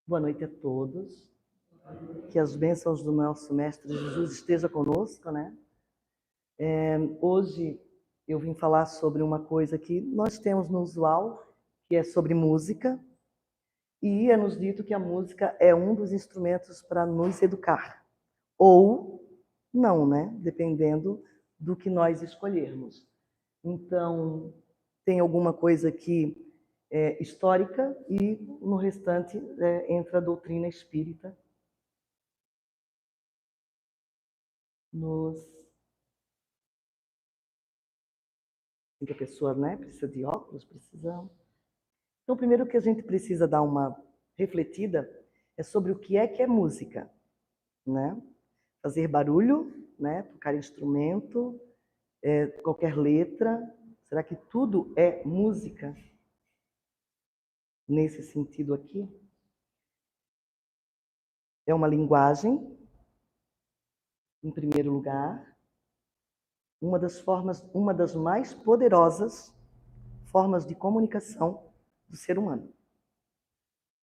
Boa noite a todos. Que as bênçãos do nosso Mestre Jesus estejam conosco, né? Hoje eu vim falar sobre uma coisa que nós temos no usual, que é sobre música. E é nos dito que a música é um dos instrumentos para nos educar. Ou não, né? Dependendo do que nós escolhermos. Então, tem alguma coisa que é histórica e no restante entra a doutrina espírita que a pessoa, né, precisa de óculos, precisamos. Então, primeiro que a gente precisa dar uma refletida é sobre o que é música, né? Fazer barulho, né? Tocar instrumento, qualquer letra. Será que tudo é música? Nesse sentido aqui? É uma linguagem, em primeiro lugar, uma das mais poderosas formas de comunicação do ser humano,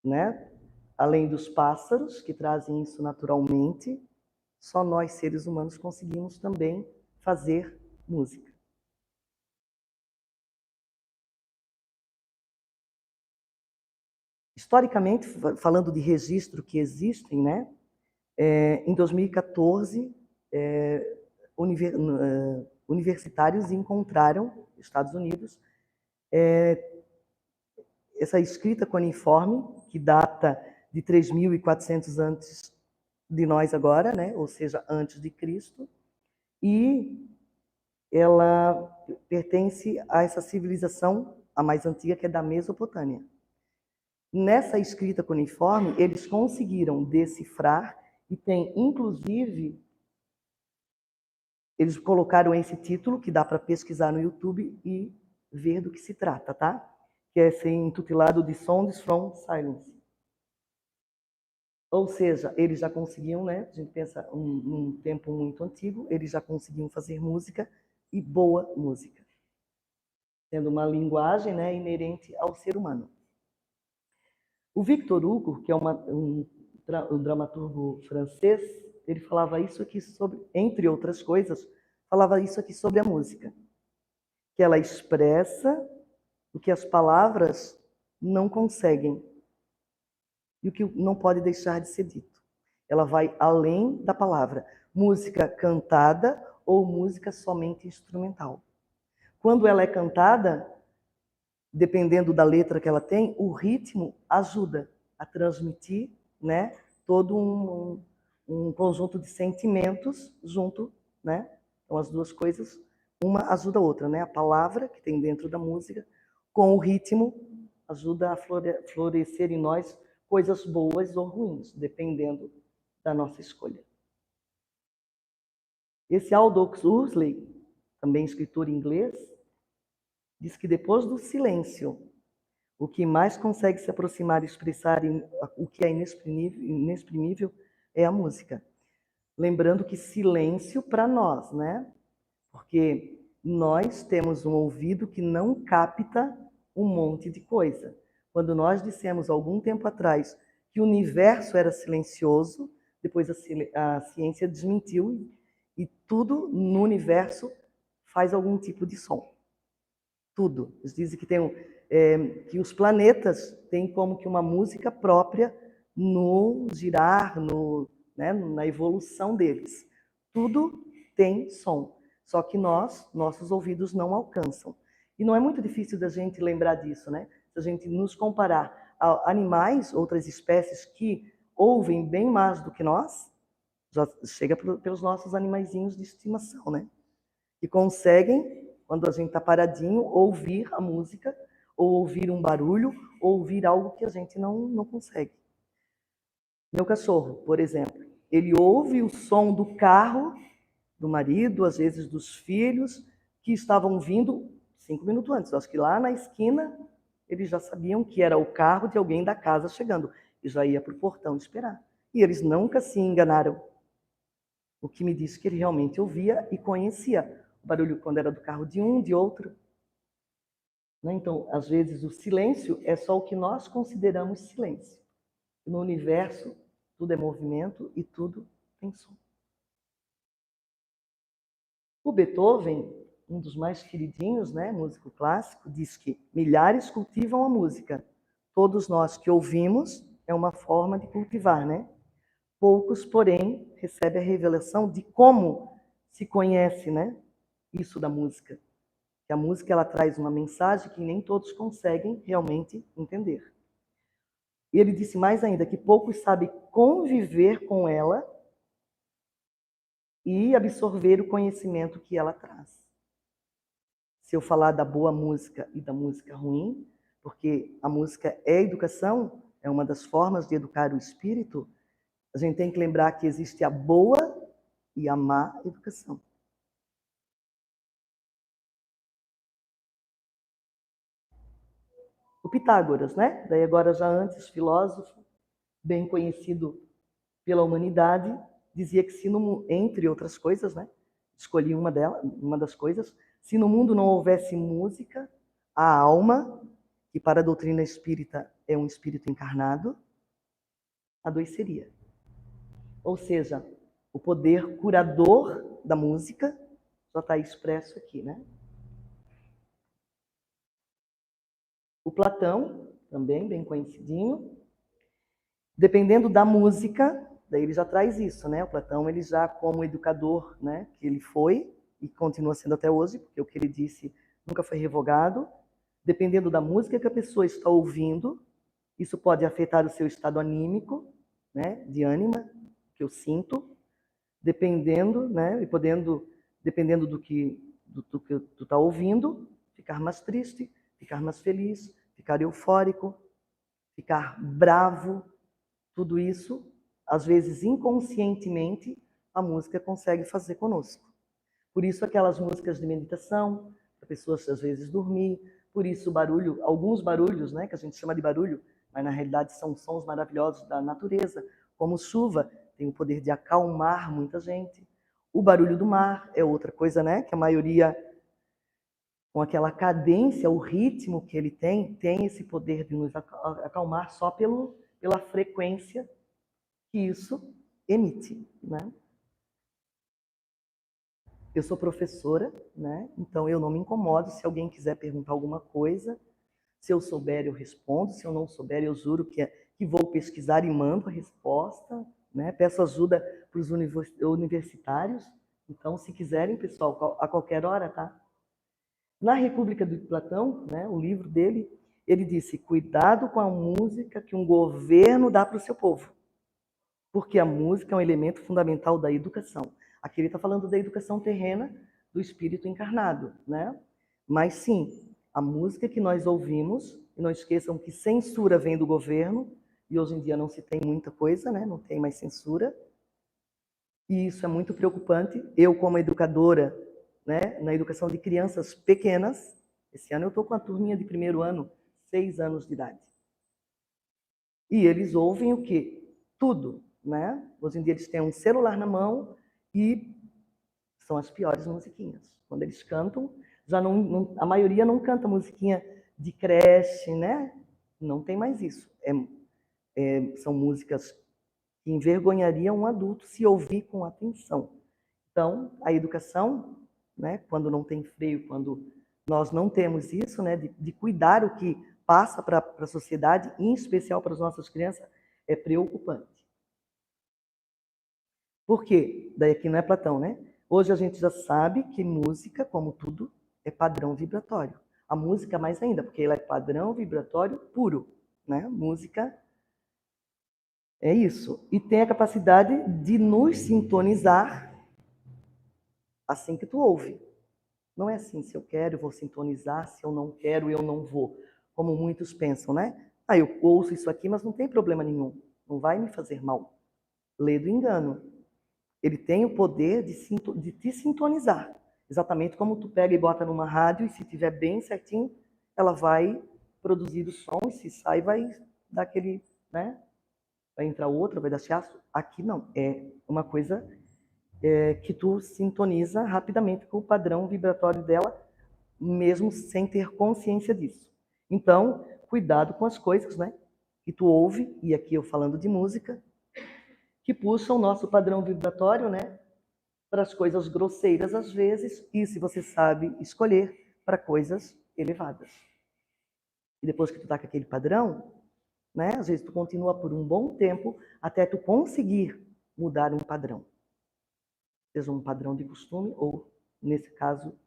né? Além dos pássaros, que trazem isso naturalmente, só nós, seres humanos, conseguimos também fazer música. Historicamente, falando de registro que existem, né? Em 2014, universitários encontraram, Estados Unidos, essa escrita cuneiforme, que data de 3.400 antes de nós agora, né? Ou seja, antes de Cristo, e ela pertence a essa civilização, a mais antiga, que é da Mesopotâmia. Nessa escrita cuneiforme, eles conseguiram decifrar, e tem, inclusive, eles colocaram esse título, que dá para pesquisar no YouTube e ver do que se trata, tá? Que é ser intitulado de Sounds from Silence. Ou seja, eles já conseguiam, né? A gente pensa num tempo muito antigo, eles já conseguiam fazer música, e boa música, sendo uma linguagem, né, inerente ao ser humano. O Victor Hugo, que é um dramaturgo francês, ele falava isso aqui sobre, entre outras coisas, falava isso aqui sobre a música, que ela expressa o que as palavras não conseguem e o que não pode deixar de ser dito. Ela vai além da palavra. Música cantada ou música somente instrumental. Quando ela é cantada, dependendo da letra que ela tem, o ritmo ajuda a transmitir, né, todo um conjunto de sentimentos junto, né? Então, as duas coisas, uma ajuda a outra, né? A palavra que tem dentro da música, com o ritmo, ajuda a florescer em nós coisas boas ou ruins, dependendo da nossa escolha. Esse Aldous Huxley, também escritor inglês, diz que depois do silêncio, o que mais consegue se aproximar e expressar o que é inexprimível é a música. Lembrando que silêncio para nós, né? Porque nós temos um ouvido que não capta um monte de coisa. Quando nós dissemos algum tempo atrás que o universo era silencioso, depois a ciência desmentiu e tudo no universo faz algum tipo de som. Tudo. Eles dizem que que os planetas têm como que uma música própria no girar, né, na evolução deles. Tudo tem som, só que nossos ouvidos não alcançam. E não é muito difícil da gente lembrar disso, né? Se a gente nos comparar a animais, outras espécies que ouvem bem mais do que nós, já chega pelos nossos animaizinhos de estimação, né? Que conseguem, quando a gente está paradinho, ouvir a música, ou ouvir um barulho, ou ouvir algo que a gente não consegue. Meu cachorro, por exemplo, ele ouve o som do carro do marido, às vezes dos filhos, que estavam vindo 5 minutos antes. Acho que lá na esquina, eles já sabiam que era o carro de alguém da casa chegando, e já ia para o portão esperar. E eles nunca se enganaram. O que me disse que ele realmente ouvia e conhecia o barulho quando era do carro de um, de outro. Então, às vezes, o silêncio é só o que nós consideramos silêncio. No universo, tudo é movimento e tudo tem som. O Beethoven, um dos mais queridinhos, né, músico clássico, diz que milhares cultivam a música. Todos nós que ouvimos é uma forma de cultivar, né? Poucos, porém, recebem a revelação de como se conhece, né, isso da música. Que a música ela traz uma mensagem que nem todos conseguem realmente entender. E ele disse mais ainda que poucos sabem conviver com ela e absorver o conhecimento que ela traz. Se eu falar da boa música e da música ruim, porque a música é educação, é uma das formas de educar o espírito, a gente tem que lembrar que existe a boa e a má educação. O Pitágoras, né? Daí agora já antes, filósofo, bem conhecido pela humanidade, dizia que se no, entre outras coisas, né? Escolhi uma das coisas, se no mundo não houvesse música, a alma, que para a doutrina espírita é um espírito encarnado, adoeceria. Ou seja, o poder curador da música já está expresso aqui, né? O Platão, também bem conhecidinho, dependendo da música, daí ele já traz isso, né? O Platão, ele já como educador, né, que ele foi e continua sendo até hoje, porque o que ele disse nunca foi revogado. Dependendo da música que a pessoa está ouvindo, isso pode afetar o seu estado anímico, né, de ânima, que eu sinto, dependendo, né, e podendo, dependendo do que tu está ouvindo, ficar mais triste, ficar mais feliz, ficar eufórico, ficar bravo, tudo isso, às vezes inconscientemente, a música consegue fazer conosco. Por isso aquelas músicas de meditação, para pessoas às vezes dormir, por isso o barulho, alguns barulhos, né, que a gente chama de barulho, mas na realidade são sons maravilhosos da natureza, como chuva, tem o poder de acalmar muita gente. O barulho do mar é outra coisa, né, que a maioria, com aquela cadência, o ritmo que ele tem esse poder de nos acalmar só pela frequência que isso emite, né? Eu sou professora, né? Então eu não me incomodo se alguém quiser perguntar alguma coisa. Se eu souber, eu respondo. Se eu não souber, eu juro que vou pesquisar e mando a resposta, né? Peço ajuda para os universitários. Então, se quiserem, pessoal, a qualquer hora, tá? Na República de Platão, né, o livro dele, ele disse: cuidado com a música que um governo dá para o seu povo. Porque a música é um elemento fundamental da educação. Aqui ele está falando da educação terrena do espírito encarnado, né? Mas sim, a música que nós ouvimos, e não esqueçam que censura vem do governo, e hoje em dia não se tem muita coisa, né? Não tem mais censura. E isso é muito preocupante. Eu, como educadora, né, na educação de crianças pequenas, esse ano eu estou com a turminha de primeiro ano, 6 anos de idade. E eles ouvem o quê? Tudo, né? Hoje em dia eles têm um celular na mão e são as piores musiquinhas. Quando eles cantam, já a maioria não canta musiquinha de creche, né? Não tem mais isso. São músicas que envergonhariam um adulto se ouvir com atenção. Então, a educação, né, quando não tem freio, quando nós não temos isso, né, de cuidar o que passa para a sociedade, em especial para as nossas crianças, é preocupante. Por quê? Daí aqui não é Platão, né? Hoje a gente já sabe que música, como tudo, é padrão vibratório. A música mais ainda, porque ela é padrão vibratório puro, né? Música é isso. E tem a capacidade de nos sintonizar assim que tu ouve. Não é assim, se eu quero, eu vou sintonizar, se eu não quero, eu não vou. Como muitos pensam, né? Ah, eu ouço isso aqui, mas não tem problema nenhum. Não vai me fazer mal. Lê do engano. Ele tem o poder de te sintonizar. Exatamente como tu pega e bota numa rádio, e se tiver bem certinho, ela vai produzir o som, e se sai, vai dar aquele, né? Vai entrar outra, vai dar chiaço. Aqui não. É uma coisa que tu sintoniza rapidamente com o padrão vibratório dela, mesmo sem ter consciência disso. Então, cuidado com as coisas, né, que tu ouve, e aqui eu falando de música, que puxa o nosso padrão vibratório, né, para as coisas grosseiras às vezes, e se você sabe escolher, para coisas elevadas. E depois que tu tá com aquele padrão, né, às vezes tu continua por um bom tempo até tu conseguir mudar um padrão. Seja um padrão de costume ou, nesse caso,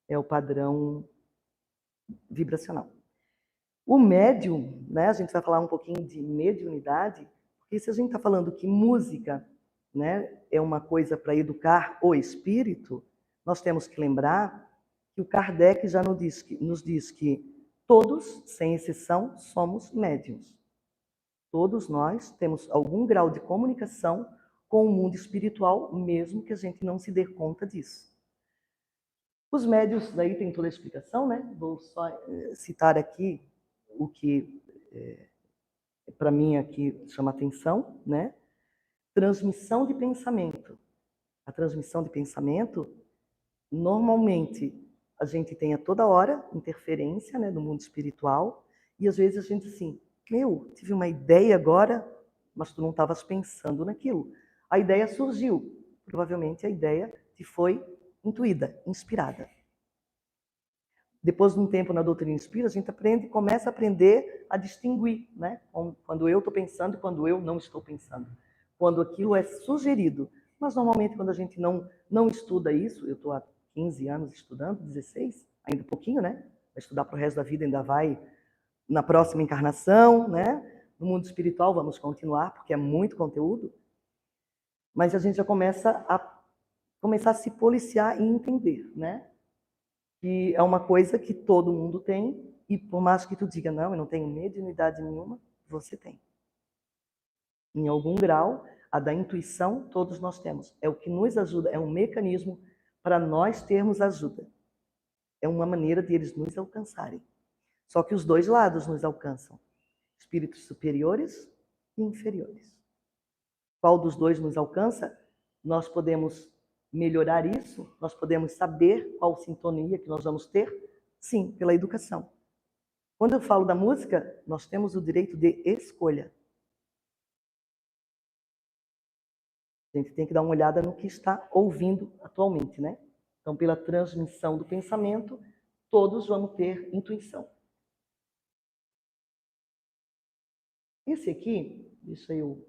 é o padrão vibracional. O médium, né, a gente vai falar um pouquinho de mediunidade, porque se a gente está falando que música, né, é uma coisa para educar o espírito, nós temos que lembrar que o Kardec já nos diz que todos, sem exceção, somos médiums. Todos nós temos algum grau de comunicação com o mundo espiritual, mesmo que a gente não se dê conta disso. Os médiuns, daí tem toda a explicação, né? Vou só citar aqui o que para mim aqui chama atenção, né? Transmissão de pensamento. A transmissão de pensamento, normalmente, a gente tem a toda hora interferência, né, no mundo espiritual, e às vezes a gente assim, tive uma ideia agora, mas tu não estavas pensando naquilo. A ideia surgiu, provavelmente a ideia te foi intuída, inspirada. Depois de um tempo na doutrina espírita, a gente começa a aprender a distinguir, né? Quando eu estou pensando e quando eu não estou pensando. Quando aquilo é sugerido. Mas normalmente quando a gente não estuda isso, eu estou há 15 anos estudando, 16, ainda um pouquinho, né? Vai estudar para o resto da vida, ainda vai na próxima encarnação, né? No mundo espiritual vamos continuar, porque é muito conteúdo. Mas a gente já começa a se policiar e entender, né? Que é uma coisa que todo mundo tem, e por mais que tu diga, não, eu não tenho mediunidade nenhuma, você tem. Em algum grau, a da intuição, todos nós temos. É o que nos ajuda, é um mecanismo para nós termos ajuda. É uma maneira de eles nos alcançarem. Só que os dois lados nos alcançam. Espíritos superiores e inferiores. Qual dos dois nos alcança? Nós podemos melhorar isso? Nós podemos saber qual sintonia que nós vamos ter? Sim, pela educação. Quando eu falo da música, nós temos o direito de escolha. A gente tem que dar uma olhada no que está ouvindo atualmente, né? Então, pela transmissão do pensamento, todos vão ter intuição. Esse aqui, deixa eu...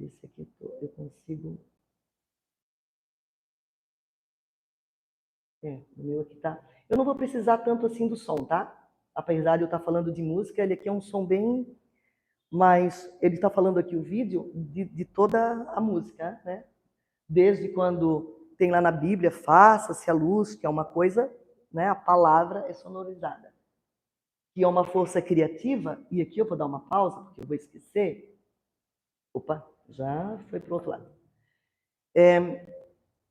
Esse aqui eu consigo... O meu aqui tá... Eu não vou precisar tanto assim do som, tá? Apesar de eu estar falando de música, ele aqui é um som bem... Mas ele está falando aqui o vídeo de toda a música, né? Desde quando tem lá na Bíblia, faça-se a luz, que é uma coisa, né? A palavra é sonorizada. Que é uma força criativa, e aqui eu vou dar uma pausa, porque eu vou esquecer. Opa, já foi para o outro lado.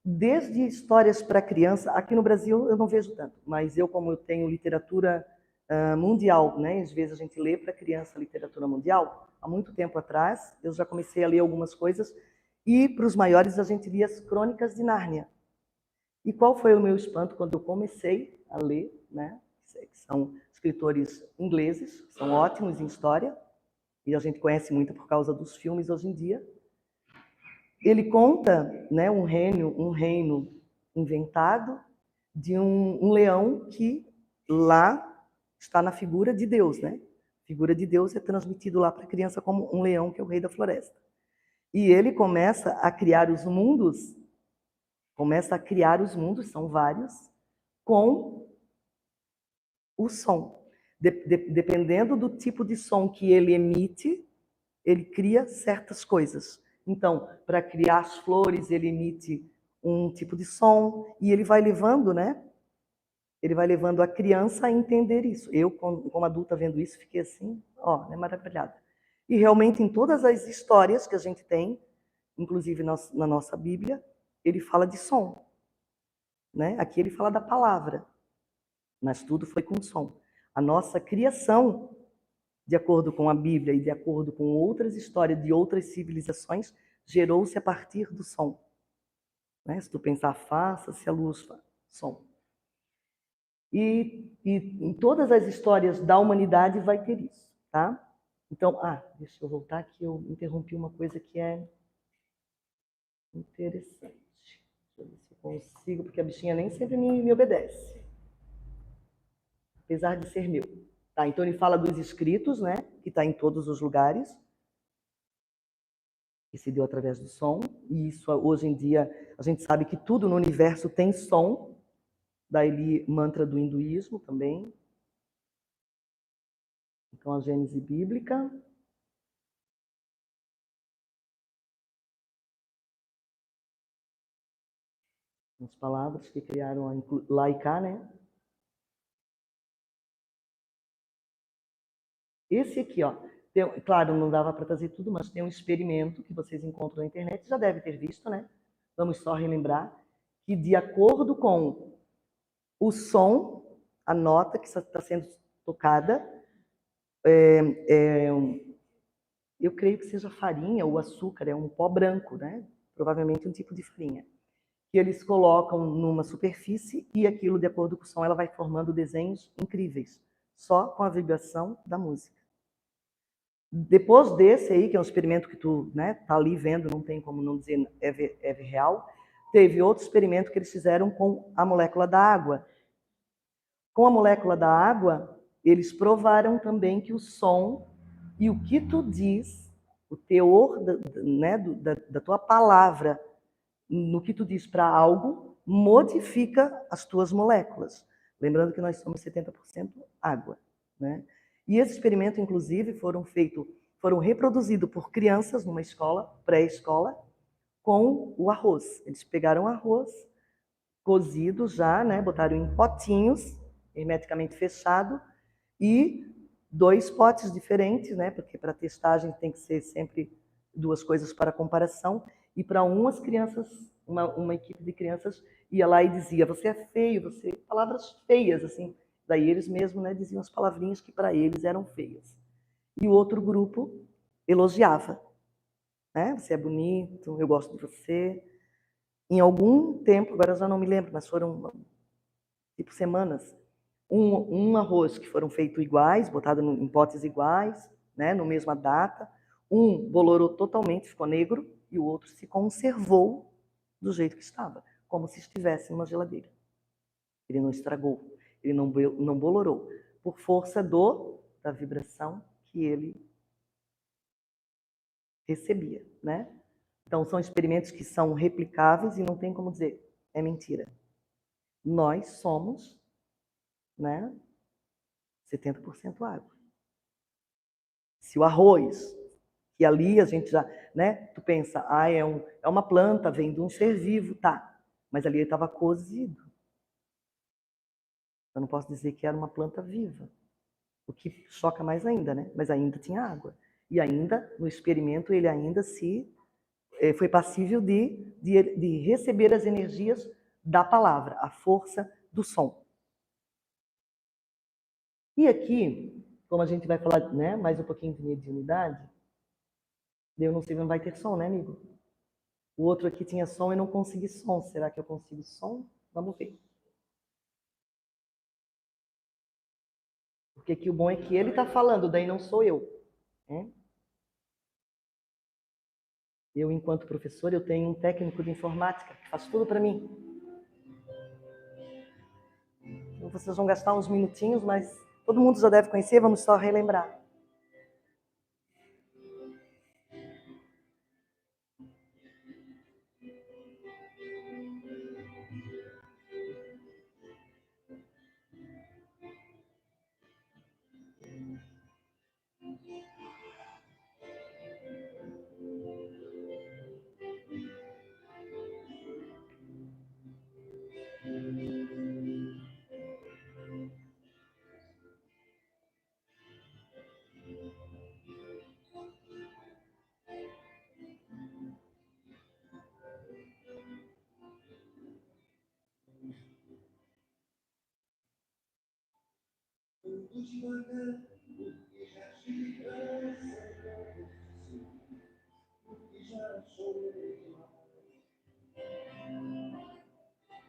Desde histórias para criança, aqui no Brasil eu não vejo tanto, mas eu, como eu tenho literatura mundial, né? Às vezes a gente lê para criança literatura mundial. Há muito tempo atrás, eu já comecei a ler algumas coisas, e para os maiores a gente lia as Crônicas de Nárnia. E qual foi o meu espanto quando eu comecei a ler, né? Que são escritores ingleses, são ótimos em história, e a gente conhece muito por causa dos filmes hoje em dia. Ele conta, né, um reino inventado de um leão que lá está na figura de Deus, né? A figura de Deus é transmitido lá para a criança como um leão que é o rei da floresta. E ele começa a criar os mundos, são vários, com o som. Dependendo do tipo de som que ele emite, ele cria certas coisas. Então, para criar as flores, ele emite um tipo de som, e ele vai levando, né? Ele vai levando a criança a entender isso. Eu, como adulta, vendo isso, fiquei assim, né, maravilhada. E realmente, em todas as histórias que a gente tem, inclusive na nossa Bíblia, ele fala de som. Né? Aqui ele fala da palavra, mas tudo foi com som. A nossa criação, de acordo com a Bíblia e de acordo com outras histórias de outras civilizações, gerou-se a partir do som. Né? Se tu pensar, faça-se a luz, som. E em todas as histórias da humanidade vai ter isso, tá? Então, deixa eu voltar que eu interrompi uma coisa que é interessante. Deixa eu ver se eu consigo, porque a bichinha nem sempre me obedece, apesar de ser meu. Tá, então ele fala dos escritos, né, que está em todos os lugares, que se deu através do som, e isso hoje em dia a gente sabe que tudo no universo tem som, daí mantra do hinduísmo também. Então a Gênese bíblica. As palavras que criaram a lá e cá, né? Esse aqui, ó, claro, não dava para trazer tudo, mas tem um experimento que vocês encontram na internet, já deve ter visto, né? Vamos só relembrar que de acordo com o som, a nota que está sendo tocada, eu creio que seja farinha ou açúcar, é um pó branco, né? Provavelmente um tipo de farinha. Que eles colocam numa superfície e aquilo, de acordo com o som, ela vai formando desenhos incríveis, só com a vibração da música. Depois desse aí, que é um experimento que tu, né, tá ali vendo, não tem como não dizer é real, teve outro experimento que eles fizeram com a molécula da água. Com a molécula da água, eles provaram também que o som e o que tu diz, o teor né, da tua palavra, no que tu diz para algo, modifica as tuas moléculas. Lembrando que nós somos 70% água, né? E esse experimento, inclusive, foram reproduzidos por crianças numa escola, pré-escola, com o arroz. Eles pegaram arroz cozido já, né? Botaram em potinhos, hermeticamente fechado, e 2 potes diferentes, né? Porque para testagem tem que ser sempre 2 coisas para comparação. E para as crianças, uma equipe de crianças ia lá e dizia: você é feio, você. Palavras feias, assim. Daí eles mesmos, né, diziam as palavrinhas que para eles eram feias. E o outro grupo elogiava, né? Você é bonito, eu gosto de você. Em algum tempo, agora eu já não me lembro, mas foram tipo semanas, um arroz que foram feitos iguais, botado em potes iguais, né, no mesma data. Um bolorou totalmente, ficou negro, e o outro se conservou do jeito que estava, como se estivesse numa geladeira. Ele não estragou, ele não bolorou, por força da vibração que ele recebia, né? Então, são experimentos que são replicáveis e não tem como dizer, é mentira. Nós somos, né, 70% água. Se o arroz, que ali a gente já, né, tu pensa, é uma planta, vem de um ser vivo, tá, mas ali ele estava cozido. Eu não posso dizer que era uma planta viva, o que choca mais ainda, né? Mas ainda tinha água. E ainda, no experimento, ele ainda foi passível de receber as energias da palavra, a força do som. E aqui, como a gente vai falar, né, mais um pouquinho de mediunidade, eu não sei, não vai ter som, né, amigo? O outro aqui tinha som e não consegui som. Será que eu consigo som? Vamos ver. Porque aqui o bom é que ele está falando, daí não sou eu. Né? Eu, enquanto professor, eu tenho um técnico de informática que faz tudo para mim. Então, vocês vão gastar uns minutinhos, mas todo mundo já deve conhecer, vamos só relembrar.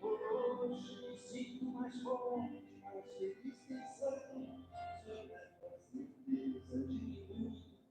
Hoje sinto mais forte, mais feliz pensando sobre a certeza de mim.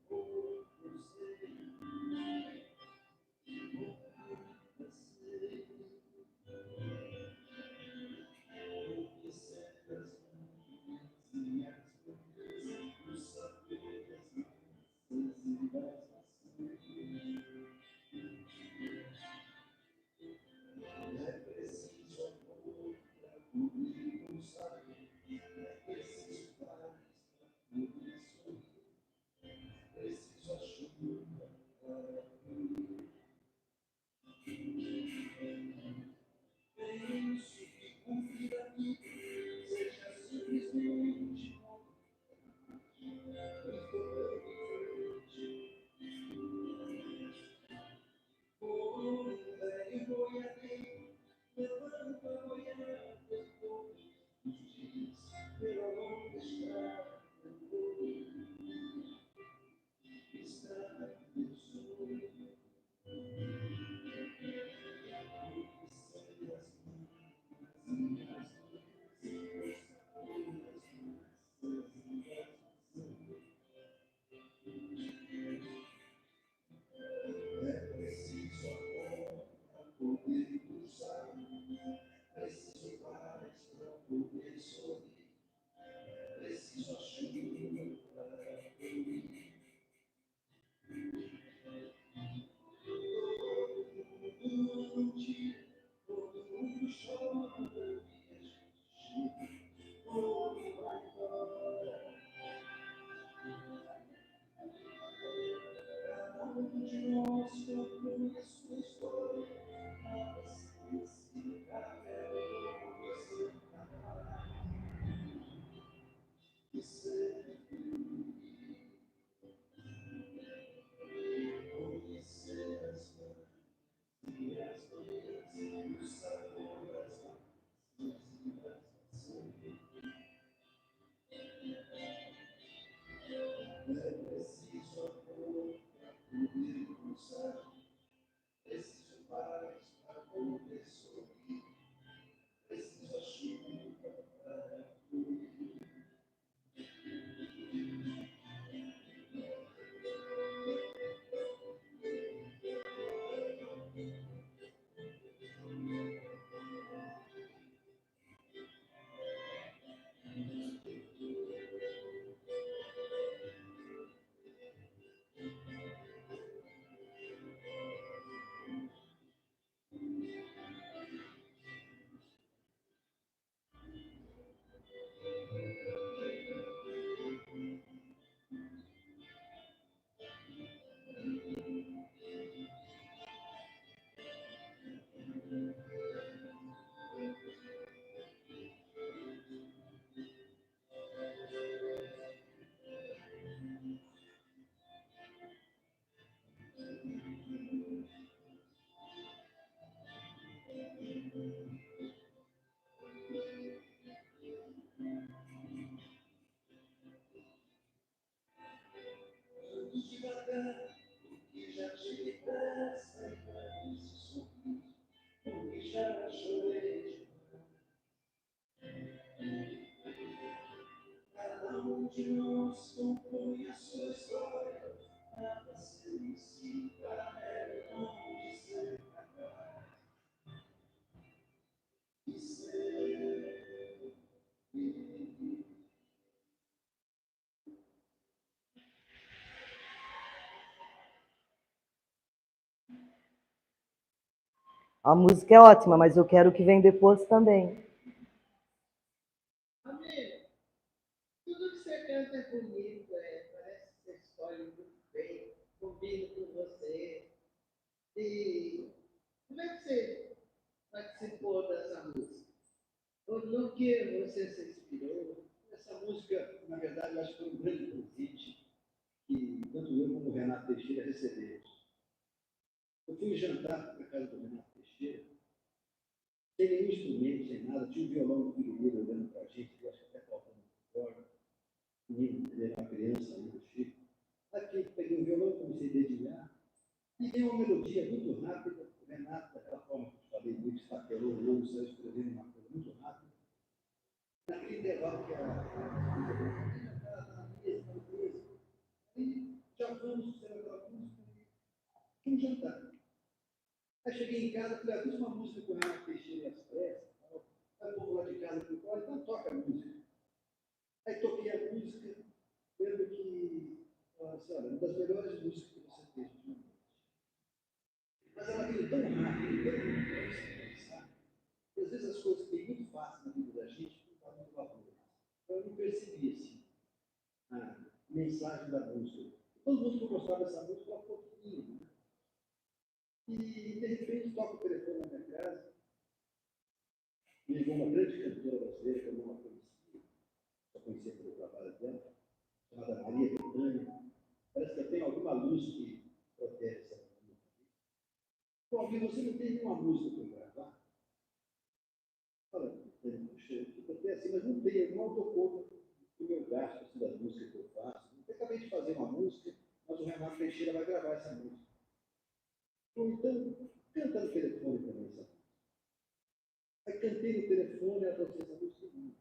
A música é ótima, mas eu quero o que vem depois também. Amigo, tudo que você canta é bonito, parece que você escolhe muito bem, combina com você. E como é que você participou dessa música? No que você se inspirou? Essa música, na verdade, eu acho que foi um grande presente que tanto eu como o Renato Teixeira recebemos. Eu fui jantar na casa do Renato Teixeira, sem nenhum instrumento, sem nada, tinha um violão do filho dele olhando para a gente, eu acho que até faltando um corda. O menino, ele era uma criança ainda, Chico. Aqui, peguei o violão, comecei a dedilhar, e dei uma melodia muito rápida. O Renato, daquela forma que eu falei, muito estatelou, ou saiu escrevendo uma coisa muito rápida. Naquele intervalo que era e já vamos fazer aquela música e vamos jantar. Aí cheguei em casa, falei, fiz uma música com o Renato Teixeira e as pressas, aí o povo lá de casa falou, então toca a música. Aí toquei a música, vendo que, assim, olha, uma das melhores músicas que você fez ultimamente. Mas ela veio tão rápido, tão pensar, que às vezes as coisas que têm muito fácil na vida da gente não dá muito valor. Então eu não percebi assim, a mensagem da música. Todo mundo que gostava dessa música ela ficou pequenininha. Né? E de repente toca o telefone na minha casa, me ligou uma grande cantora brasileira que eu não a conhecia, só conhecia pelo trabalho dela, chamada Maria Bethânia. Parece que eu tenho alguma luz que protege essa música. Bom, você não tem nenhuma música para gravar? Fala, puxa, eu fico até assim, mas não tenho, eu não dou conta do meu gasto assim, das músicas que eu faço. Eu acabei de fazer uma música, mas o Renato Teixeira vai gravar essa música. Então, canta no telefone para mim essa música. Aí cantei no telefone, ela falou assim, essa música é minha.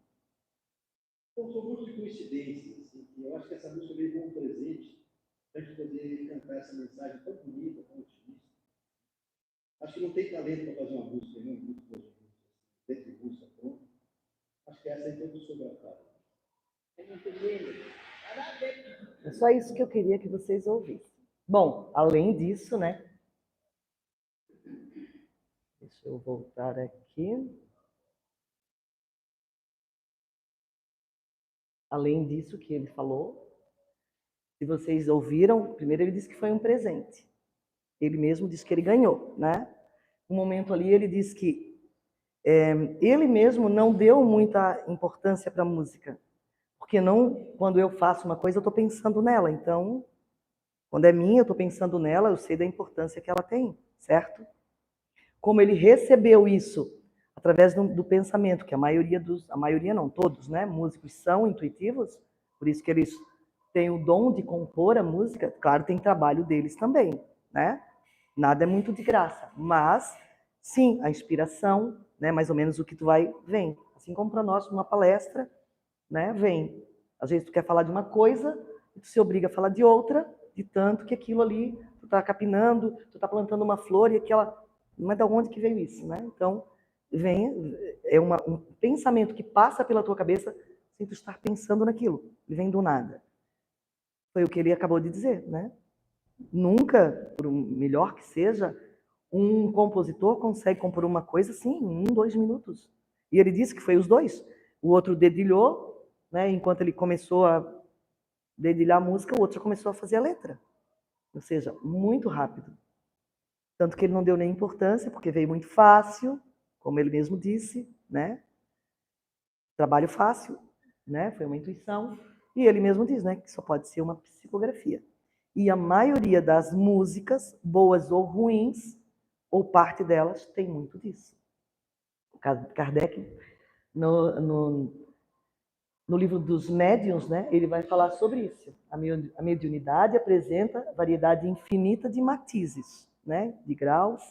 Então, são muitas coincidências, assim, que eu acho que essa música veio como um presente para a gente poder cantar essa mensagem tão bonita, tão otimista. Acho que não tem talento para fazer uma música, nem muito boa música, dentro de música pronta. Acho que essa é a sou gravada. É muito lindo. É só isso que eu queria que vocês ouvissem. Bom, além disso, né? Deixa eu voltar aqui. Além disso que ele falou, se vocês ouviram, primeiro ele disse que foi um presente. Ele mesmo disse que ele ganhou, né? No momento ali ele disse que ele mesmo não deu muita importância para a música, porque Porque não, quando eu faço uma coisa, eu estou pensando nela. Então, quando é minha, eu estou pensando nela, eu sei da importância que ela tem, certo? Como ele recebeu isso através do pensamento, que a maioria não, todos, né, músicos são intuitivos, por isso que eles têm o dom de compor a música. Claro, tem trabalho deles também, né? Nada é muito de graça, mas sim, a inspiração, né, mais ou menos o que tu vai, vem. Assim como para nós, numa palestra, né, vem. Às vezes tu quer falar de uma coisa, e tu se obriga a falar de outra, de tanto que aquilo ali, tu tá capinando, tu tá plantando uma flor e aquela... Mas de onde que veio isso, né? Então, vem, é um pensamento que passa pela tua cabeça sem tu estar pensando naquilo. Ele vem do nada. Foi o que ele acabou de dizer, né? Nunca, por melhor que seja, um compositor consegue compor uma coisa assim em 2 minutos. E ele disse que foi os dois. O outro dedilhou, né? Enquanto ele começou a dedilhar a música, o outro começou a fazer a letra. Ou seja, muito rápido. Tanto que ele não deu nem importância, porque veio muito fácil, como ele mesmo disse, né? Trabalho fácil, né? Foi uma intuição. E ele mesmo diz, né, que só pode ser uma psicografia. E a maioria das músicas, boas ou ruins, ou parte delas, tem muito disso. Kardec, no livro dos médiuns, né, ele vai falar sobre isso. A mediunidade apresenta variedade infinita de matizes, né, de graus,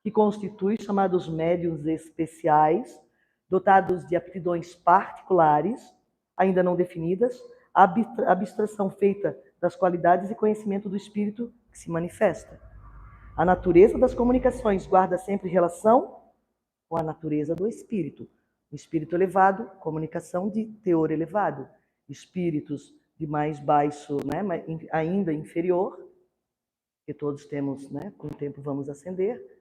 que constitui chamados médiuns especiais, dotados de aptidões particulares, ainda não definidas, abstração feita das qualidades e conhecimento do espírito que se manifesta. A natureza das comunicações guarda sempre relação com a natureza do espírito. Espírito elevado, comunicação de teor elevado. Espíritos de mais baixo, né, ainda inferior, que todos temos, né, com o tempo vamos ascender,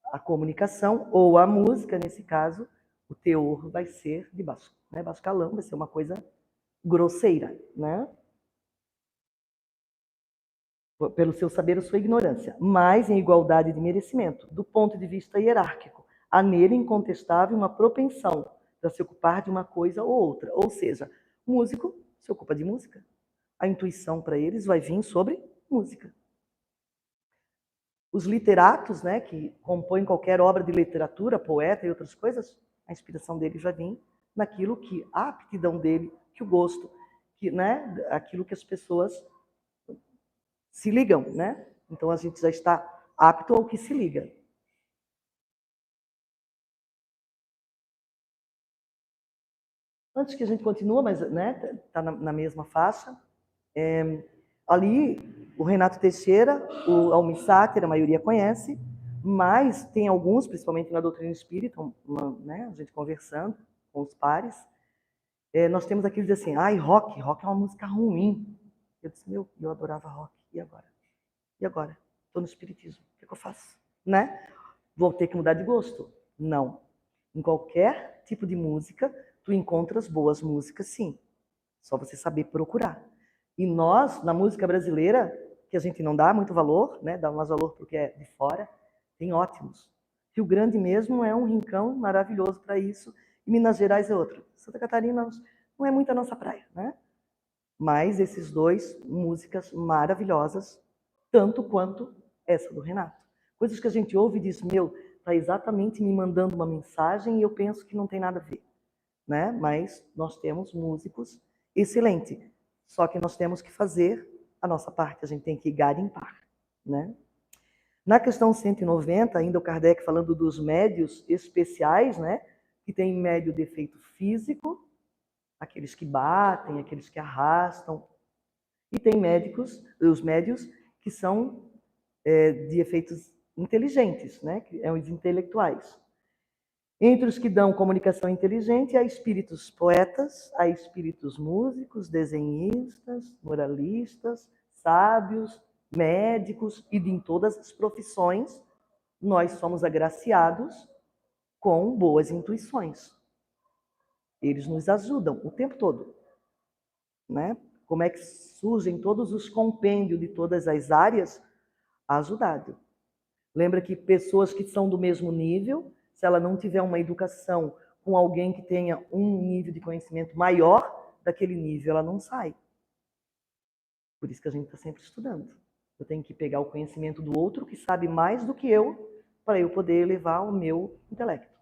a comunicação, ou a música, nesse caso, o teor vai ser de baixo, né, baixo calão, vai ser uma coisa grosseira, né? Pelo seu saber ou sua ignorância, mas em igualdade de merecimento. Do ponto de vista hierárquico, há nele incontestável uma propensão para se ocupar de uma coisa ou outra. Ou seja, músico se ocupa de música. A intuição para eles vai vir sobre música. Os literatos, né, que compõem qualquer obra de literatura, poeta e outras coisas, a inspiração deles vai vir naquilo que a aptidão dele, que o gosto, que, né, aquilo que as pessoas se ligam, né? Então a gente já está apto ao que se liga. Antes que a gente continue, mas, né, tá na mesma faixa, ali o Renato Teixeira, o Almir Sater, a maioria conhece, mas tem alguns, principalmente na doutrina espírita, né, a gente conversando com os pares, nós temos aquilo de assim, rock é uma música ruim. Eu disse, eu adorava rock, e agora? E agora? Estou no espiritismo, o que eu faço? Né? Vou ter que mudar de gosto? Não. Em qualquer tipo de música, tu encontras boas músicas, sim. Só você saber procurar. E nós, na música brasileira, que a gente não dá muito valor, né? Dá mais valor porque é de fora, tem ótimos. Rio Grande mesmo é um rincão maravilhoso para isso, e Minas Gerais é outro. Santa Catarina não é muito a nossa praia, né? Mas esses dois, músicas maravilhosas, tanto quanto essa do Renato. Coisas que a gente ouve e diz, está exatamente me mandando uma mensagem e eu penso que não tem nada a ver, né? Mas nós temos músicos excelentes, só que nós temos que fazer a nossa parte, a gente tem que garimpar, né? Na questão 190, ainda o Kardec falando dos médios especiais, né? Que tem médio de efeito físico, aqueles que batem, aqueles que arrastam, e tem os médios que são de efeitos inteligentes, né? Que são os intelectuais. Entre os que dão comunicação inteligente, há espíritos poetas, há espíritos músicos, desenhistas, moralistas, sábios, médicos, e em todas as profissões nós somos agraciados com boas intuições. Eles nos ajudam o tempo todo, né? Como é que surgem todos os compêndios de todas as áreas? Ajudado. Lembra que pessoas que são do mesmo nível, se ela não tiver uma educação com alguém que tenha um nível de conhecimento maior, daquele nível ela não sai. Por isso que a gente está sempre estudando. Eu tenho que pegar o conhecimento do outro que sabe mais do que eu, para eu poder elevar o meu intelecto.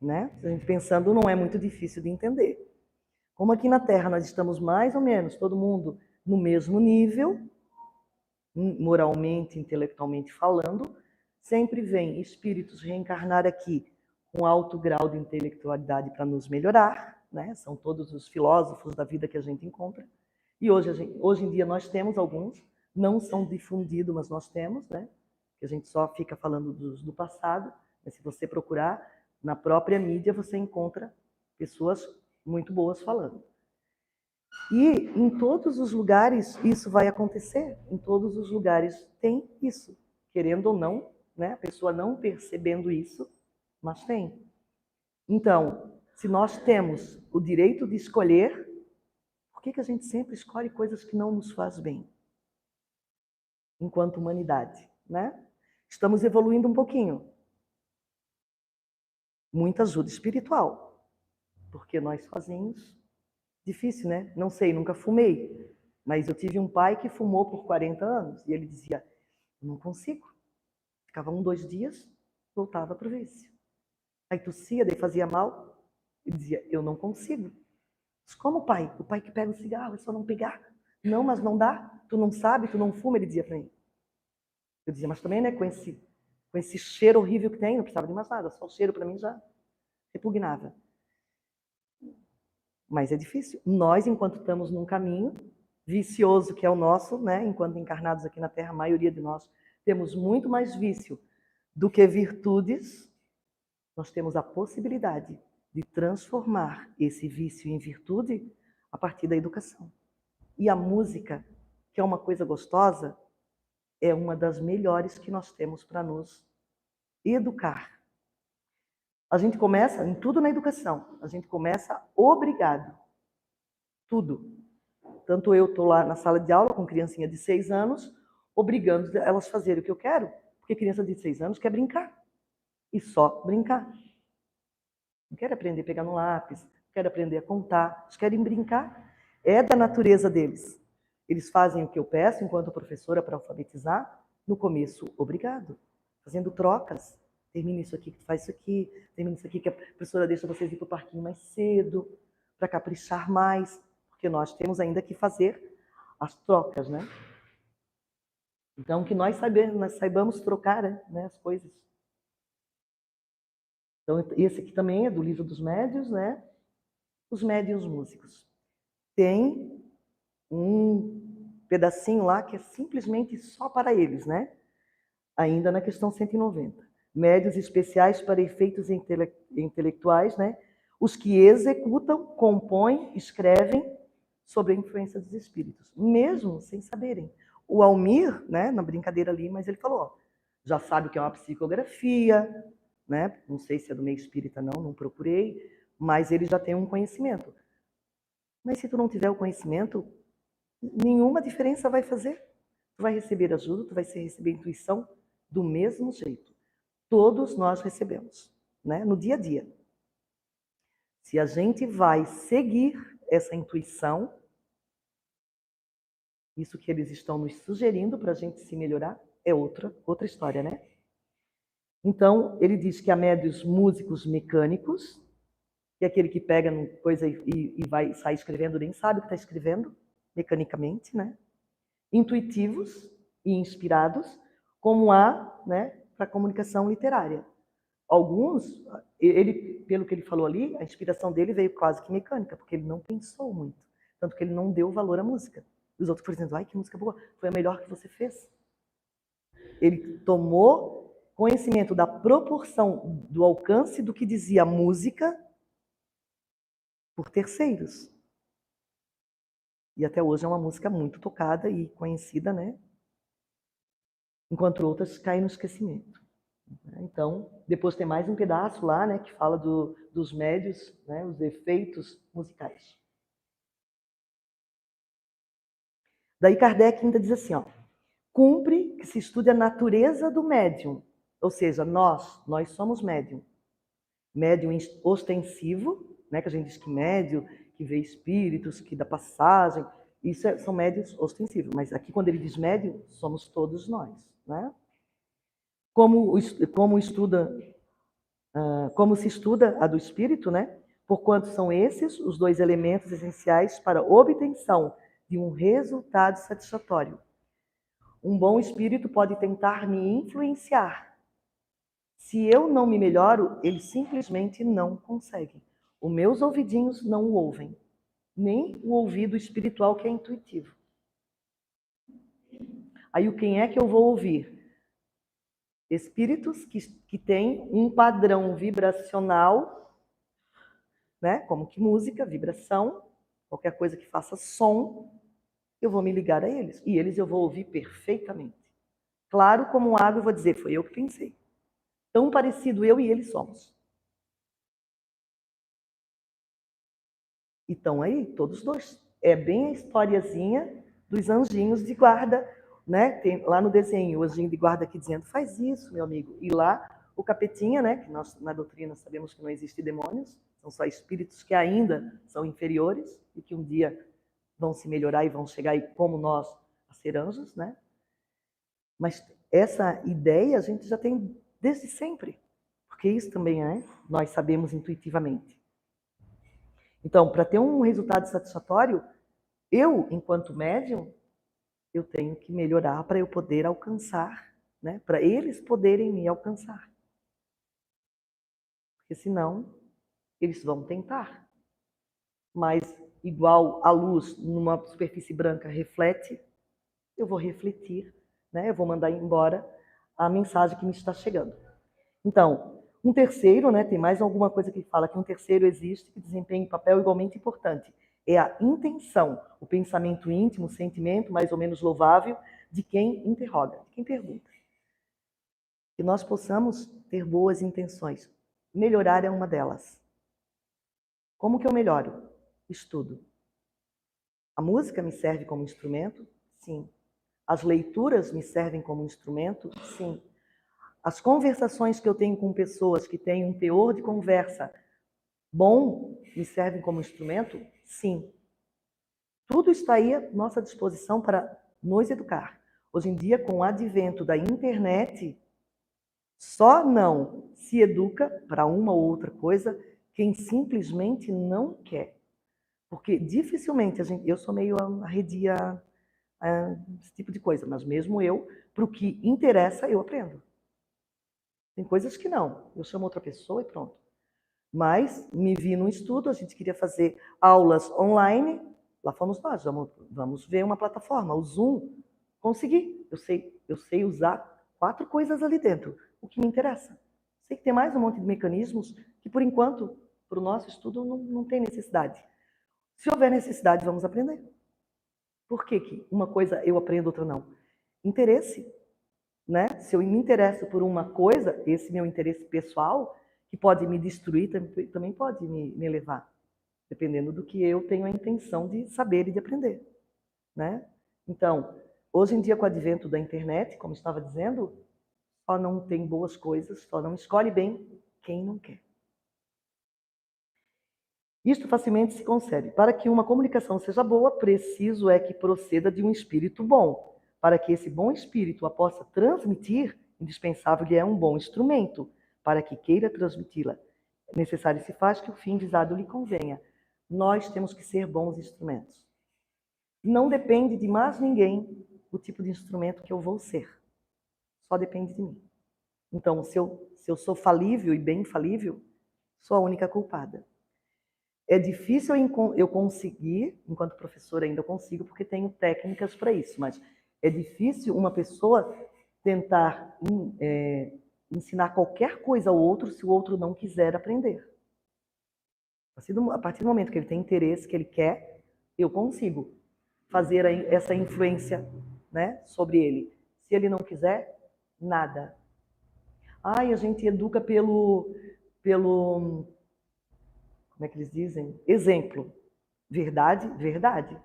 Né? Se a gente pensando, não é muito difícil de entender. Como aqui na Terra nós estamos mais ou menos, todo mundo no mesmo nível, moralmente, intelectualmente falando, sempre vem espíritos reencarnar aqui com alto grau de intelectualidade para nos melhorar, né? São todos os filósofos da vida que a gente encontra. E hoje em dia nós temos alguns, não são difundidos, mas nós temos, né? Que a gente só fica falando do passado, mas se você procurar na própria mídia, você encontra pessoas muito boas falando. E em todos os lugares isso vai acontecer, em todos os lugares tem isso, querendo ou não, né? A pessoa não percebendo isso, mas tem. Então, se nós temos o direito de escolher, por que a gente sempre escolhe coisas que não nos faz bem? Enquanto humanidade, né? Estamos evoluindo um pouquinho. Muita ajuda espiritual, porque nós sozinhos, difícil, né? Não sei, nunca fumei, mas eu tive um pai que fumou por 40 anos e ele dizia, não consigo. Ficava 1, 2 dias, voltava para o vício. Aí tossia, daí fazia mal, e dizia, eu não consigo. Mas como pai? O pai que pega o cigarro, é só não pegar. Não, mas não dá. Tu não sabe, tu não fuma, ele dizia para mim. Eu dizia, mas também, né, com esse cheiro horrível que tem, não precisava de mais nada, só o cheiro para mim já repugnava. Mas é difícil. Nós, enquanto estamos num caminho vicioso que é o nosso, né, enquanto encarnados aqui na Terra, a maioria de nós temos muito mais vício do que virtudes, nós temos a possibilidade de transformar esse vício em virtude a partir da educação. E a música, que é uma coisa gostosa, é uma das melhores que nós temos para nos educar. A gente começa em tudo na educação, a gente começa obrigado. Tudo. Tanto eu estou lá na sala de aula com criancinha de 6 anos, obrigando elas a fazerem o que eu quero, porque criança de 6 anos quer brincar. E só brincar. Não quer aprender a pegar no lápis, não quer aprender a contar, eles querem brincar. É da natureza deles. Eles fazem o que eu peço enquanto professora para alfabetizar, no começo, obrigado. Fazendo trocas. Termina isso aqui, que tu faz isso aqui, termina isso aqui, que a professora deixa vocês ir para o parquinho mais cedo, para caprichar mais, porque nós temos ainda que fazer as trocas, né? Então, que nós saibamos trocar, né, as coisas. Então, esse aqui também é do Livro dos Médiuns, né? Os médiuns músicos. Tem um pedacinho lá que é simplesmente só para eles, né? Ainda na questão 190. Médiuns especiais para efeitos intelectuais, né? Os que executam, compõem, escrevem sob a influência dos espíritos, mesmo sem saberem. O Almir, né, na brincadeira ali, mas ele falou, ó, já sabe o que é uma psicografia, né? Não sei se é do meio espírita não procurei, mas ele já tem um conhecimento. Mas se tu não tiver o conhecimento, nenhuma diferença vai fazer. Tu vai receber ajuda, tu vai receber intuição do mesmo jeito. Todos nós recebemos, né? No dia a dia. Se a gente vai seguir essa intuição, isso que eles estão nos sugerindo para a gente se melhorar, é outra história, né? Então, ele diz que há médiuns músicos mecânicos, que é aquele que pega coisa e vai sair escrevendo, nem sabe o que está escrevendo, mecanicamente, né? Intuitivos e inspirados, como há, né, para a comunicação literária. Alguns, ele, pelo que ele falou ali, a inspiração dele veio quase que mecânica, porque ele não pensou muito, tanto que ele não deu valor à música. E os outros foram dizendo, ai, que música boa, foi a melhor que você fez. Ele tomou conhecimento da proporção do alcance do que dizia a música por terceiros. E até hoje é uma música muito tocada e conhecida, né? Enquanto outras caem no esquecimento. Então, depois tem mais um pedaço lá, né, que fala dos médiuns, né, os efeitos musicais. Daí Kardec ainda diz assim, ó, cumpre que se estude a natureza do médium, ou seja, nós somos médium. Médium ostensivo, né, que a gente diz que médio, que vê espíritos, que dá passagem, isso são médios ostensivos, mas aqui quando ele diz médio, somos todos nós, né? Como se estuda a do espírito, né? Porquanto são esses os dois elementos essenciais para a obtenção de um resultado satisfatório. Um bom espírito pode tentar me influenciar. Se eu não me melhoro, ele simplesmente não consegue. Os meus ouvidinhos não o ouvem, nem o ouvido espiritual que é intuitivo. Aí quem é que eu vou ouvir? Espíritos que têm um padrão vibracional, né? Como que música, vibração, qualquer coisa que faça som, eu vou me ligar a eles. E eles eu vou ouvir perfeitamente. Claro como água, eu vou dizer, foi eu que pensei. Tão parecido eu e eles somos. E estão aí, todos dois. É bem a historiazinha dos anjinhos de guarda, né? Tem lá no desenho, o anjinho de guarda aqui dizendo, faz isso, meu amigo. E lá, o capetinha, né? Que nós, na doutrina, sabemos que não existe demônios, são só espíritos que ainda são inferiores e que um dia vão se melhorar e vão chegar aí como nós a ser anjos, né? Mas essa ideia a gente já tem desde sempre, porque isso também nós sabemos intuitivamente. Então, para ter um resultado satisfatório, eu, enquanto médium, eu tenho que melhorar para eu poder alcançar, né? Para eles poderem me alcançar. Porque senão, eles vão tentar. Mas, igual a luz numa superfície branca reflete, eu vou refletir, né? Eu vou mandar embora a mensagem que me está chegando. Então, um terceiro, né, tem mais alguma coisa que fala que um terceiro existe que desempenha um papel igualmente importante. É a intenção, o pensamento íntimo, o sentimento mais ou menos louvável de quem interroga, de quem pergunta. Que nós possamos ter boas intenções. Melhorar é uma delas. Como que eu melhoro? Estudo. A música me serve como instrumento? Sim. As leituras me servem como instrumento? Sim. As conversações que eu tenho com pessoas que têm um teor de conversa bom me servem como instrumento? Sim. Tudo está aí à nossa disposição para nos educar. Hoje em dia, com o advento da internet, só não se educa para uma ou outra coisa quem simplesmente não quer. Porque dificilmente eu sou meio arredia a esse tipo de coisa, mas mesmo eu, para o que interessa, eu aprendo. Tem coisas que não. Eu chamo outra pessoa e pronto. Mas me vi num estudo, a gente queria fazer aulas online, lá fomos nós, vamos ver uma plataforma, o Zoom. Consegui. Eu sei usar 4 coisas ali dentro, o que me interessa. Sei que tem mais um monte de mecanismos que, por enquanto, para o nosso estudo, não tem necessidade. Se houver necessidade, vamos aprender. Por que uma coisa eu aprendo, outra não? Interesse. Né? Se eu me interesso por uma coisa, esse meu interesse pessoal, que pode me destruir, também pode me elevar, dependendo do que eu tenho a intenção de saber e de aprender. Né? Então, hoje em dia, com o advento da internet, como estava dizendo, só não tem boas coisas, só não escolhe bem quem não quer. Isto facilmente se concebe. Para que uma comunicação seja boa, preciso é que proceda de um espírito bom. Para que esse bom espírito a possa transmitir, indispensável lhe é um bom instrumento, para que queira transmiti-la. Necessário se faz que o fim visado lhe convenha. Nós temos que ser bons instrumentos. Não depende de mais ninguém o tipo de instrumento que eu vou ser. Só depende de mim. Então, se eu sou falível e bem falível, sou a única culpada. É difícil eu conseguir, enquanto professora ainda eu consigo, porque tenho técnicas para isso, mas é difícil uma pessoa tentar ensinar qualquer coisa ao outro se o outro não quiser aprender. A partir do momento que ele tem interesse, que ele quer, eu consigo fazer essa influência, né, sobre ele. Se ele não quiser, nada. A gente educa pelo como é que eles dizem? Exemplo. Verdade? Verdade.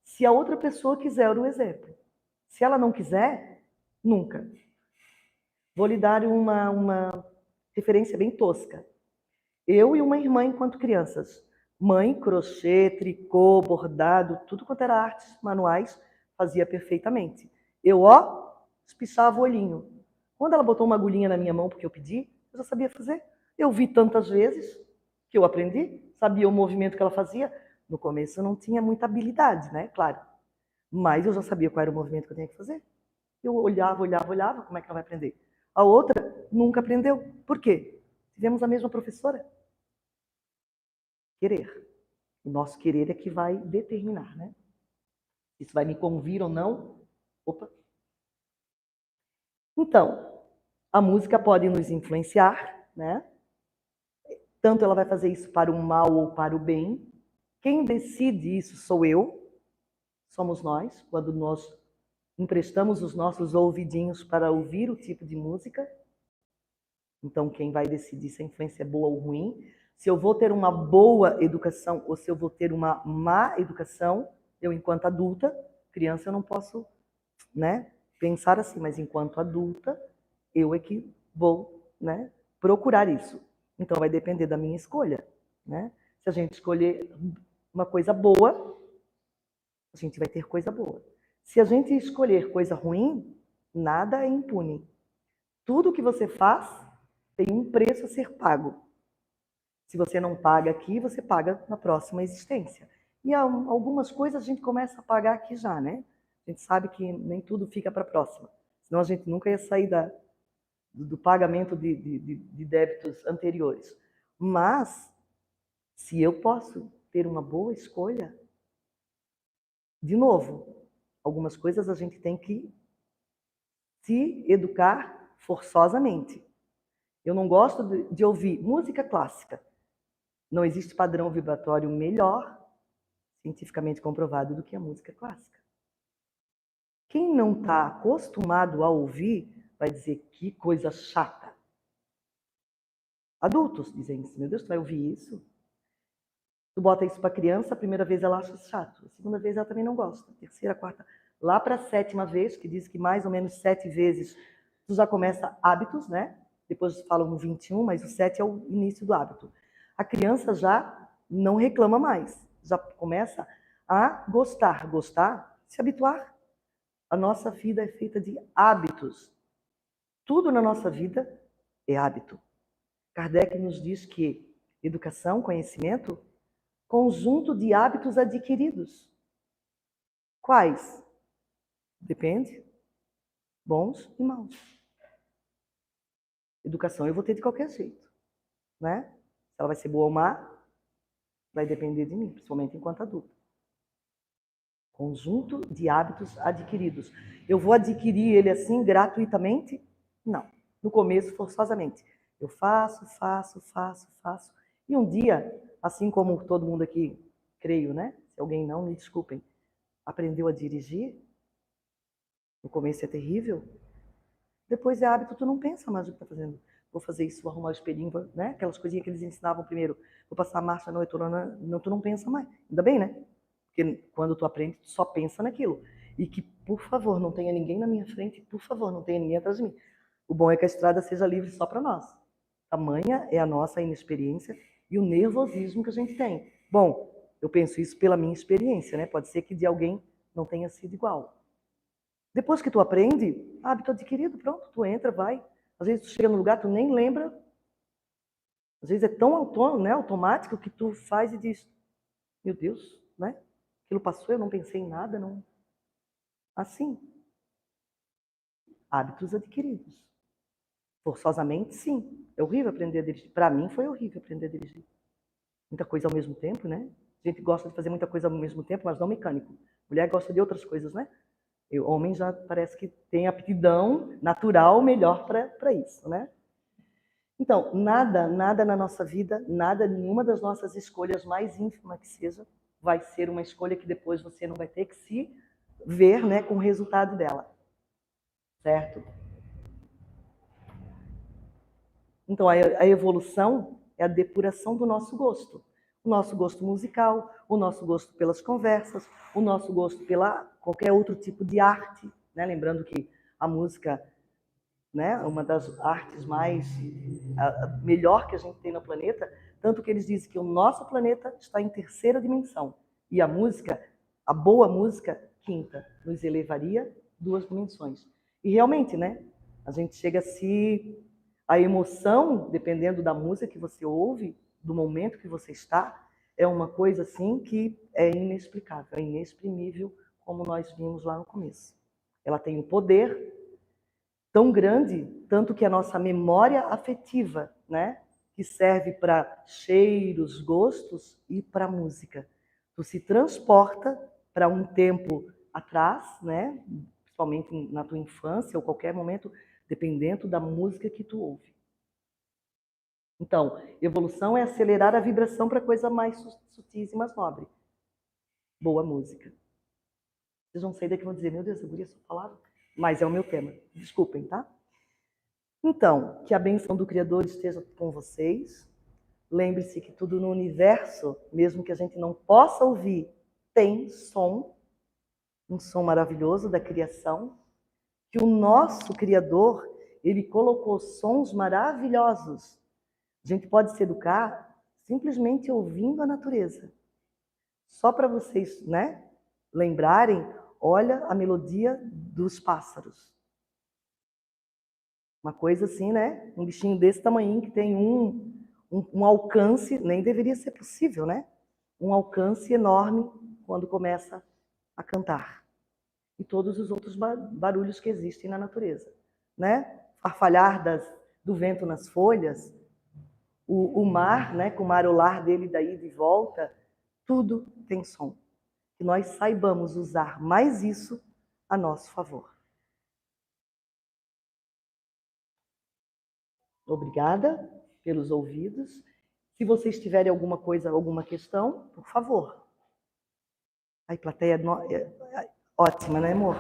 Se a outra pessoa quiser o exemplo. Se ela não quiser, nunca. Vou lhe dar uma referência bem tosca. Eu e uma irmã, enquanto crianças, Mãe, crochê, tricô, bordado, tudo quanto era artes manuais, fazia perfeitamente. Eu, espichava o olhinho. Quando ela botou uma agulhinha na minha mão, porque eu pedi, eu já sabia fazer. Eu vi tantas vezes que eu aprendi, sabia o movimento que ela fazia. No começo eu não tinha muita habilidade, né? Claro. Mas eu já sabia qual era o movimento que eu tinha que fazer. Eu olhava, como é que ela vai aprender? A outra nunca aprendeu. Por quê? Tivemos a mesma professora. Querer. O nosso querer é que vai determinar, né? Isso vai me convir ou não? Opa. Então, a música pode nos influenciar, né? Tanto ela vai fazer isso para o mal ou para o bem. Quem decide isso sou eu, somos nós, quando nós emprestamos os nossos ouvidinhos para ouvir o tipo de música. Então, quem vai decidir se a influência é boa ou ruim, se eu vou ter uma boa educação ou se eu vou ter uma má educação, eu, enquanto adulta, criança, eu não posso, né, pensar assim, mas enquanto adulta, eu é que vou, né, procurar isso. Então, vai depender da minha escolha, né? Se a gente escolher uma coisa boa, a gente vai ter coisa boa. Se a gente escolher coisa ruim, nada é impune. Tudo que você faz tem um preço a ser pago. Se você não paga aqui, você paga na próxima existência. E algumas coisas a gente começa a pagar aqui já, né? A gente sabe que nem tudo fica para a próxima. Senão a gente nunca ia sair do pagamento de débitos anteriores. Mas, se eu posso ter uma boa escolha, de novo, algumas coisas a gente tem que se educar forçosamente. Eu não gosto de ouvir música clássica. Não existe padrão vibratório melhor, cientificamente comprovado, do que a música clássica. Quem não está acostumado a ouvir vai dizer que coisa chata. Adultos dizem isso. Meu Deus, tu vai ouvir isso? Tu bota isso para a criança, a primeira vez ela acha chato, a segunda vez ela também não gosta, a terceira, a quarta. Lá para a sétima vez, que diz que mais ou menos 7 vezes tu já começa hábitos, né? Depois falam no 21, mas o 7 é o início do hábito. A criança já não reclama mais, já começa a gostar, se habituar. A nossa vida é feita de hábitos. Tudo na nossa vida é hábito. Kardec nos diz que educação, conhecimento, conjunto de hábitos adquiridos. Quais? Depende. Bons e maus. Educação eu vou ter de qualquer jeito, né? Se ela vai ser boa ou má, vai depender de mim, principalmente enquanto adulto. Conjunto de hábitos adquiridos. Eu vou adquirir ele assim gratuitamente? Não. No começo, forçosamente. Eu faço. E um dia, assim como todo mundo aqui, creio, né? Se alguém não, me desculpem, aprendeu a dirigir, no começo é terrível, depois é hábito, tu não pensa mais o que tá fazendo. Vou fazer isso, vou arrumar o espelhinho, né? Aquelas coisinhas que eles ensinavam primeiro. Vou passar a marcha à noite, não, tu não pensa mais. Ainda bem, né? Porque quando tu aprende, tu só pensa naquilo. E que, por favor, não tenha ninguém na minha frente, por favor, não tenha ninguém atrás de mim. O bom é que a estrada seja livre só para nós. Tamanha é a nossa inexperiência e o nervosismo que a gente tem. Bom, eu penso isso pela minha experiência, né? Pode ser que de alguém não tenha sido igual. Depois que tu aprende, hábito adquirido, pronto, tu entra, vai. Às vezes tu chega no lugar, tu nem lembra. Às vezes é tão autônomo, né, automático que tu faz e diz, meu Deus, né? Aquilo passou, eu não pensei em nada, não. Assim. Hábitos adquiridos. Forçosamente, sim. É horrível aprender a dirigir. Para mim foi horrível aprender a dirigir. Muita coisa ao mesmo tempo, né? A gente gosta de fazer muita coisa ao mesmo tempo, mas não mecânico. Mulher gosta de outras coisas, né? O homem já parece que tem aptidão natural melhor para isso, né? Então, nada na nossa vida, nenhuma das nossas escolhas, mais ínfima que seja, vai ser uma escolha que depois você não vai ter que se ver, né, com o resultado dela. Certo? Então, a evolução é a depuração do nosso gosto. O nosso gosto musical, o nosso gosto pelas conversas, o nosso gosto pela qualquer outro tipo de arte, né? Lembrando que a música, né, uma das artes mais melhor que a gente tem no planeta, Tanto que eles dizem que o nosso planeta está em terceira dimensão. E a música, a boa música, quinta, nos elevaria 2 dimensões. E realmente, né? A gente chega a se... A emoção, dependendo da música que você ouve, do momento que você está, é uma coisa assim que é inexplicável, é inexprimível, como nós vimos lá no começo. Ela tem um poder tão grande, tanto que a nossa memória afetiva, né, que serve para cheiros, gostos e para música. Tu se transporta para um tempo atrás, né, principalmente na tua infância ou qualquer momento, dependendo da música que tu ouve. Então, evolução é acelerar a vibração para coisa mais sutis e mais nobre. Boa música. Vocês vão sair daqui e vão dizer, meu Deus, eu queria só falar, mas é o meu tema. Desculpem, tá? Então, que a bênção do Criador esteja com vocês. Lembre-se que tudo no universo, mesmo que a gente não possa ouvir, tem som, um som maravilhoso da criação, que o nosso Criador, ele colocou sons maravilhosos. A gente pode se educar simplesmente ouvindo a natureza. Só para vocês, né, lembrarem, olha a melodia dos pássaros. Uma coisa assim, né? Um bichinho desse tamanho que tem um alcance, nem deveria ser possível, né? Um alcance enorme quando começa a cantar. E todos os outros barulhos que existem na natureza, né? Farfalhar do vento nas folhas, o mar, né? Com o marolar dele daí de volta, tudo tem som. Que nós saibamos usar mais isso a nosso favor. Obrigada pelos ouvidos. Se vocês tiverem alguma coisa, alguma questão, por favor. A plateia é ótima, né, amor?